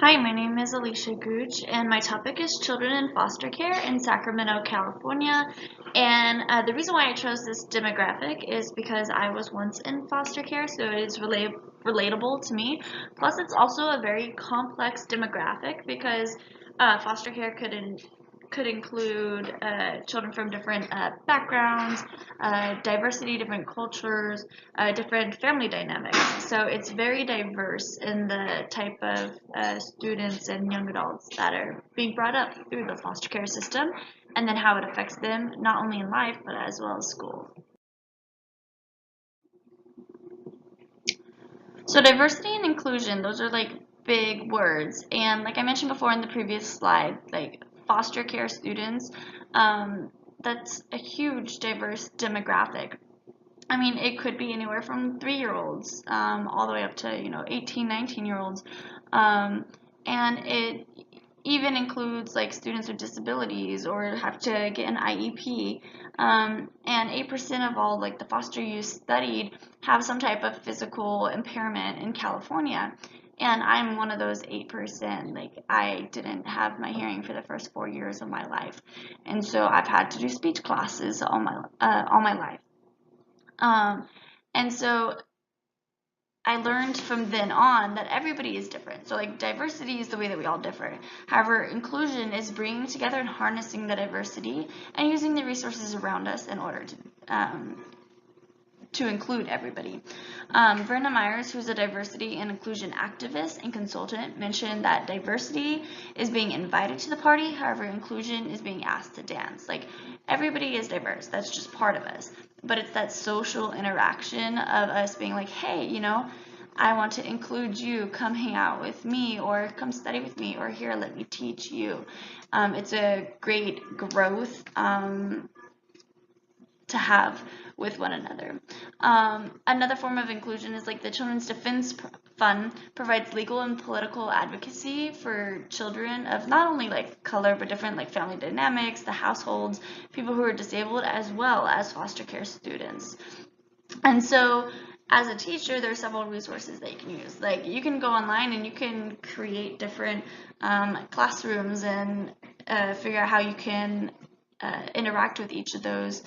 Hi, my name is Alicia Gooch, and my topic is children in foster care in Sacramento, California. And the reason why I chose this demographic is because I was once in foster care, so it is relatable to me. Plus, it's also a very complex demographic because foster care could include children from different backgrounds, diversity, different cultures, different family dynamics. So it's very diverse in the type of students and young adults that are being brought up through the foster care system, and then how it affects them not only in life but as well as school. So diversity and inclusion, those are like big words. And like I mentioned before in the previous slide, like foster care students, that's a huge diverse demographic. I mean, it could be anywhere from 3-year-olds all the way up to, 18, 19-year-olds. And it even includes like students with disabilities or have to get an IEP. And 8% of all like the foster youth studied have some type of physical impairment in California. And I'm one of those 8%. Like I didn't have my hearing for the first 4 years of my life, and so I've had to do speech classes all my life. And so I learned from then on that everybody is different. So like diversity is the way that we all differ. However, inclusion is bringing together and harnessing the diversity and using the resources around us in order to include everybody. Verna Myers, who's a diversity and inclusion activist and consultant, mentioned that diversity is being invited to the party, however, inclusion is being asked to dance. Like, everybody is diverse, that's just part of us. But it's that social interaction of us being like, hey, I want to include you, come hang out with me, or come study with me, or here, let me teach you. It's a great growth to have with one another. Another form of inclusion is like the Children's Defense Fund provides legal and political advocacy for children of not only like color but different like family dynamics, the households, people who are disabled, as well as foster care students. And so as a teacher, there are several resources that you can use. Like you can go online and you can create different classrooms and figure out how you can interact with each of those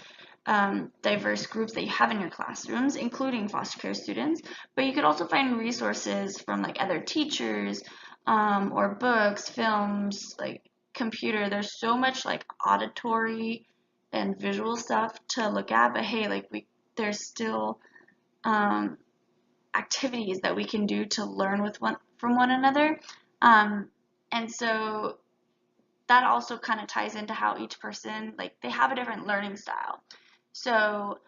diverse groups that you have in your classrooms, including foster care students. But you could also find resources from like other teachers or books, films, like computer. There's so much like auditory and visual stuff to look at. But hey, like there's still activities that we can do to learn from one another. And so that also kind of ties into how each person, like they have a different learning style. So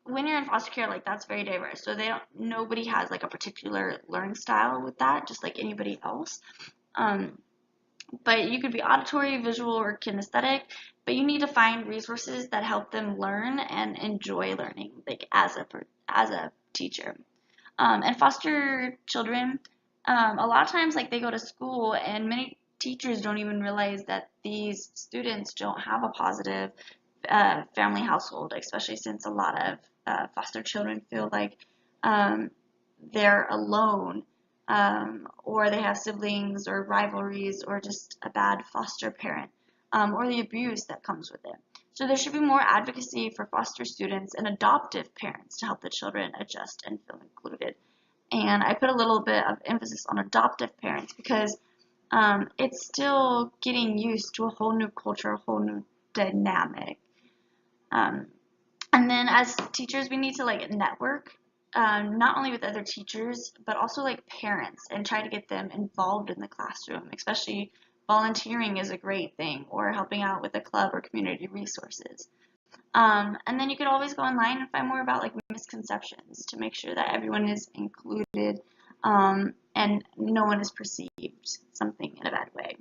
when you're in foster care, like that's very diverse. So nobody has like a particular learning style with that, just like anybody else. But you could be auditory, visual, or kinesthetic, but you need to find resources that help them learn and enjoy learning, like as a teacher. And foster children, a lot of times like they go to school and many teachers don't even realize that these students don't have a positive family household, especially since a lot of foster children feel like they're alone, or they have siblings or rivalries or just a bad foster parent, or the abuse that comes with it. So there should be more advocacy for foster students and adoptive parents to help the children adjust and feel included. And I put a little bit of emphasis on adoptive parents because it's still getting used to a whole new culture, a whole new dynamic. And then as teachers, we need to like network, not only with other teachers, but also like parents and try to get them involved in the classroom, especially volunteering is a great thing, or helping out with a club or community resources. And then you could always go online and find more about like misconceptions to make sure that everyone is included, and no one is perceived something in a bad way.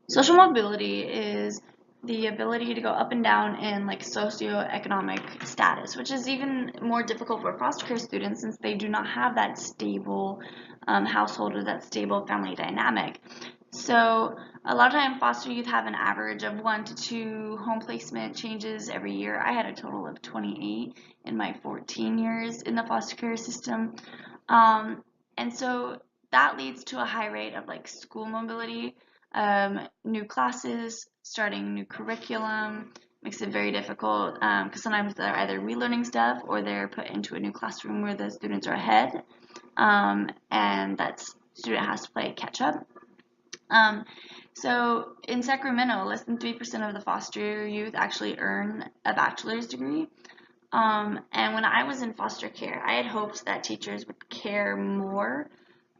Social mobility is the ability to go up and down in like socioeconomic status, which is even more difficult for foster care students since they do not have that stable household or that stable family dynamic. So a lot of time foster youth have an average of 1 to 2 home placement changes every year. I had a total of 28 in my 14 years in the foster care system. Um, and so that leads to a high rate of like school mobility, new classes, starting new curriculum, makes it very difficult because sometimes they're either relearning stuff or they're put into a new classroom where the students are ahead, and that student has to play catch up. Um, so in Sacramento, less than 3% of the foster youth actually earn a bachelor's degree. And when I was in foster care, I had hoped that teachers would care more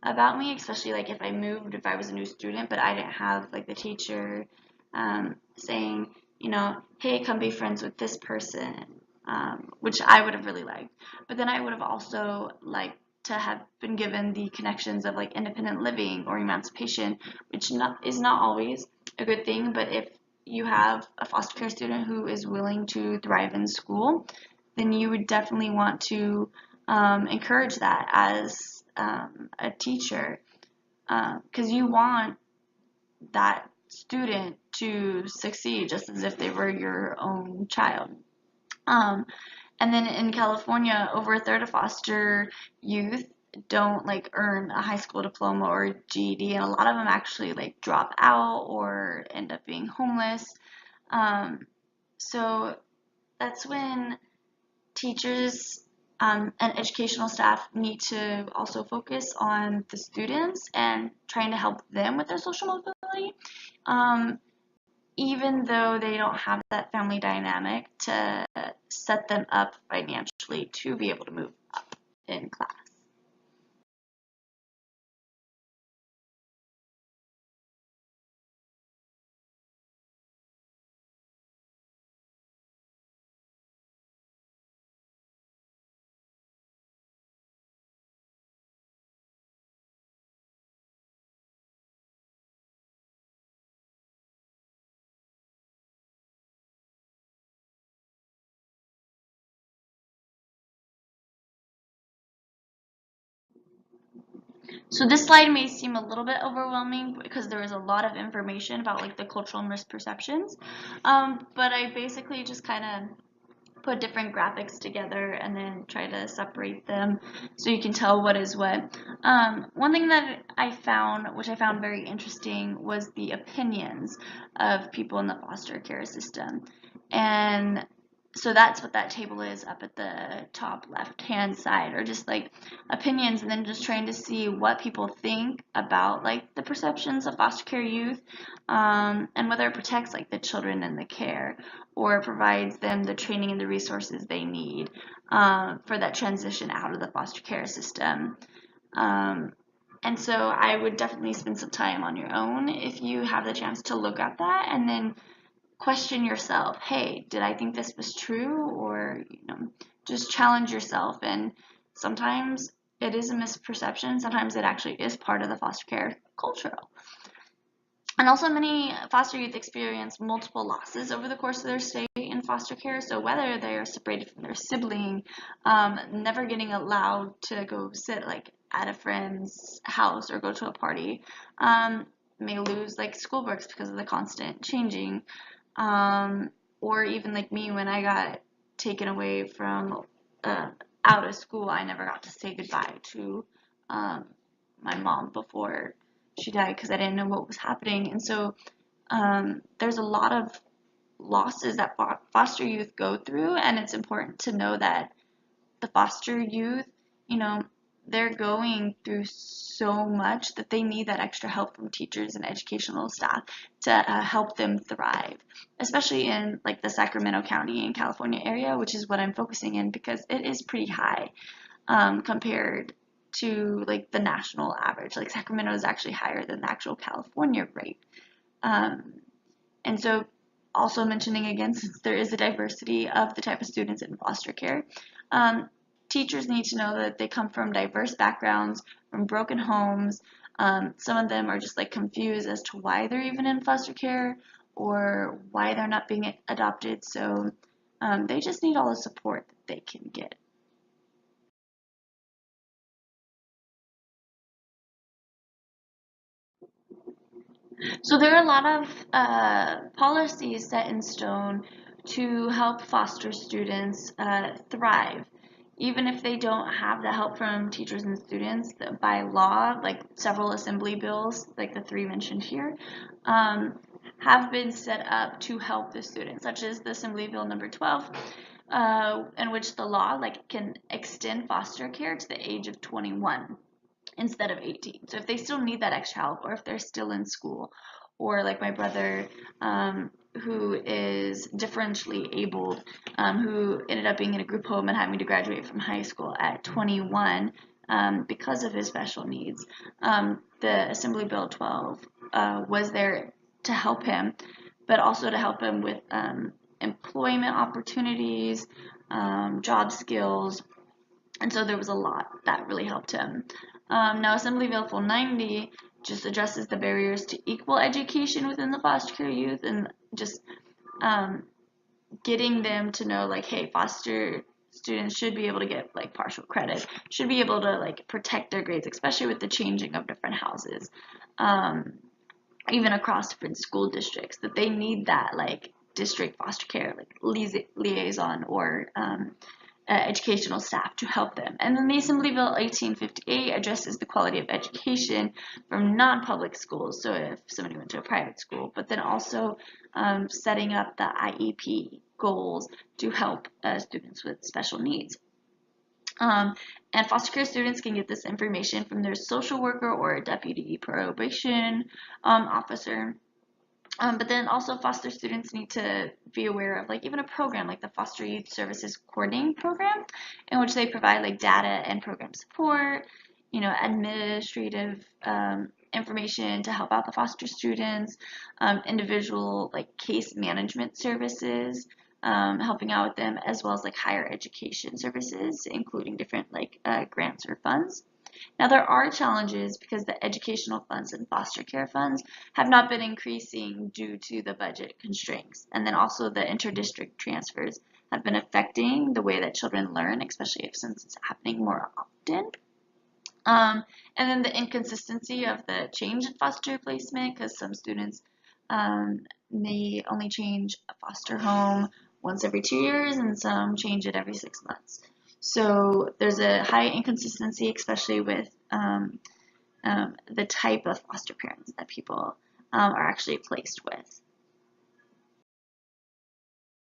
about me, especially like if I moved, if I was a new student, but I didn't have like the teacher saying, hey, come be friends with this person, which I would have really liked. But then I would have also liked to have been given the connections of like independent living or emancipation, which is not always a good thing, but if you have a foster care student who is willing to thrive in school, then you would definitely want to encourage that as a teacher, because you want that student to succeed just as if they were your own child. Um, and then in California, over a third of foster youth don't like earn a high school diploma or a GED, and a lot of them actually like drop out or end up being homeless. So that's when teachers and educational staff need to also focus on the students and trying to help them with their social mobility, um, even though they don't have that family dynamic to set them up financially to be able to move up in class. So this slide may seem a little bit overwhelming because there is a lot of information about like the cultural misperceptions, but I basically just kind of put different graphics together and then try to separate them so you can tell what is what. One thing that I found, which I found very interesting, was the opinions of people in the foster care system. And so that's what that table is up at the top left hand side, or just like opinions, and then just trying to see what people think about like the perceptions of foster care youth, and whether it protects like the children in the care or provides them the training and the resources they need for that transition out of the foster care system. Um, and so I would definitely spend some time on your own if you have the chance to look at that and then question yourself. Hey, did I think this was true? Or, just challenge yourself. And sometimes it is a misperception. Sometimes it actually is part of the foster care culture. And also, many foster youth experience multiple losses over the course of their stay in foster care. So whether they are separated from their sibling, never getting allowed to go sit like at a friend's house or go to a party, may lose like school books because of the constant changing, or even like me when I got taken away from out of school, I never got to say goodbye to my mom before she died because I didn't know what was happening. And so there's a lot of losses that foster youth go through, and it's important to know that the foster youth, you know, they're going through so much that they need that extra help from teachers and educational staff to help them thrive, especially in like the Sacramento County and California area, which is what I'm focusing in because it is pretty high compared to like the national average. Like Sacramento is actually higher than the actual California rate. Um, and so also mentioning again, since there is a diversity of the type of students in foster care, um, teachers need to know that they come from diverse backgrounds, from broken homes, Some of them are just like confused as to why they're even in foster care or why they're not being adopted. So they just need all the support that they can get. So there are a lot of policies set in stone to help foster students thrive. Even if they don't have the help from teachers and students, by law, like several assembly bills, like the three mentioned here, have been set up to help the students, such as the Assembly Bill number 12, in which the law can extend foster care to the age of 21 instead of 18. So if they still need that extra help, or if they're still in school, or like my brother, who is differentially abled, who ended up being in a group home and having to graduate from high school at 21 because of his special needs, the Assembly Bill 12 was there to help him, but also to help him with employment opportunities, job skills, and so there was a lot that really helped him. Now, Assembly Bill 490 just addresses the barriers to equal education within the foster care youth, and just getting them to know, like, hey, foster students should be able to get like partial credit, should be able to like protect their grades, especially with the changing of different houses, even across different school districts, that they need that like district foster care like liaison or educational staff to help them. And then the Assembly Bill 1858 addresses the quality of education from non-public schools, so if somebody went to a private school, but then also setting up the IEP goals to help students with special needs. And foster care students can get this information from their social worker or deputy probation officer. But then also foster students need to be aware of like even a program like the Foster Youth Services Coordinating Program, in which they provide like data and program support, administrative information to help out the foster students, individual like case management services, helping out with them, as well as like higher education services, including different like grants or funds. Now, there are challenges because the educational funds and foster care funds have not been increasing due to the budget constraints. And then also the interdistrict transfers have been affecting the way that children learn, especially since it's happening more often. And then the inconsistency of the change in foster placement, because some students may only change a foster home once every 2 years, and some change it every 6 months. So there's a high inconsistency, especially with the type of foster parents that people are actually placed with.